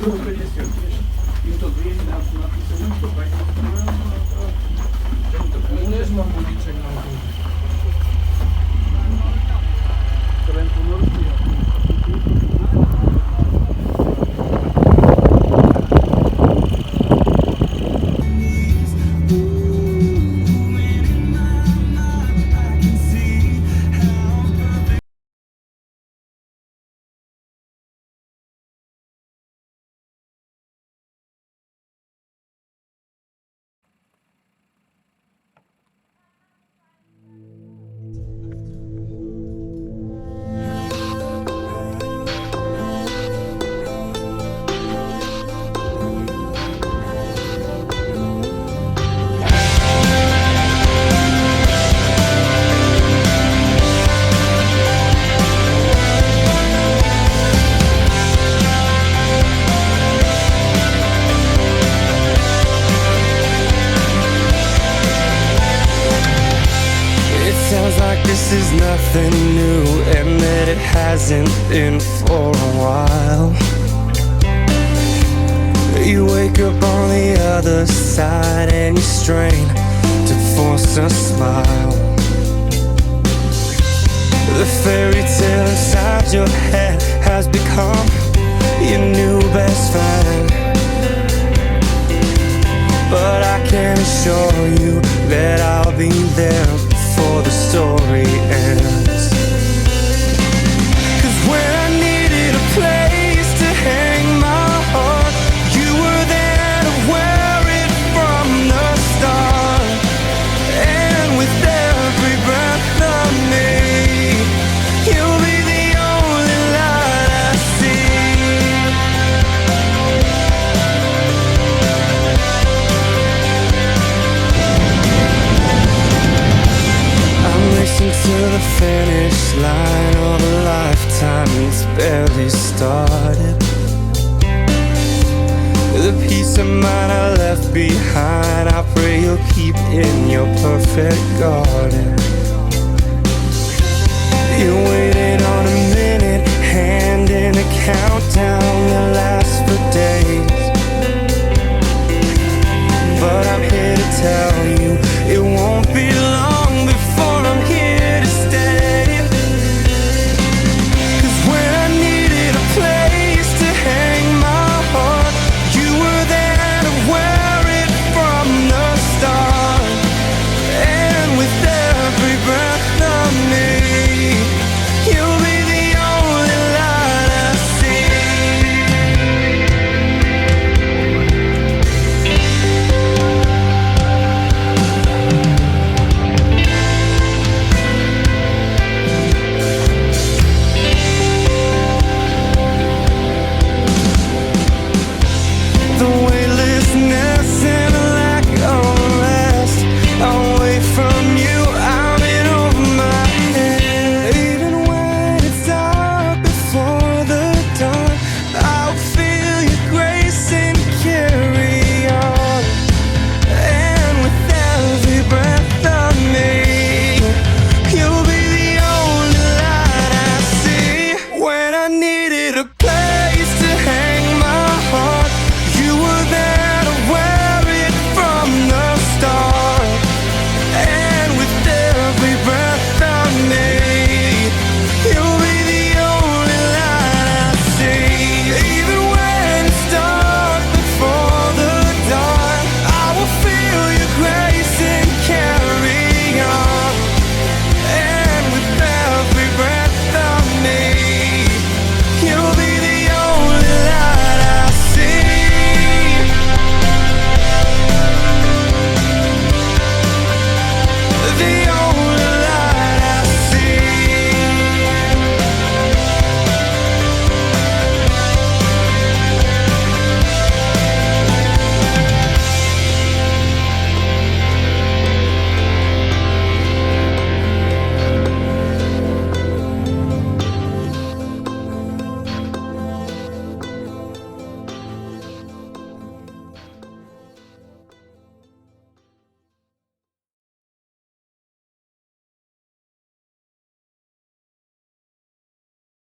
Też mam buliczek na górze. This is nothing new, and that it hasn't been for a while. You wake up on the other side and you strain to force a smile. The fairy tale inside your head has become your new best friend. But I can assure you that I'll be there before the story ends. 'Cause when I needed a place to hang my heart, you were there to wear it from the start. And with every breath of me, you'll be the only light I see. I'm racing to the finish line of a lifetime that's barely started. The peace of mind I left behind, I pray you'll keep in your perfect garden. You're waiting on a minute, hand in a countdown, the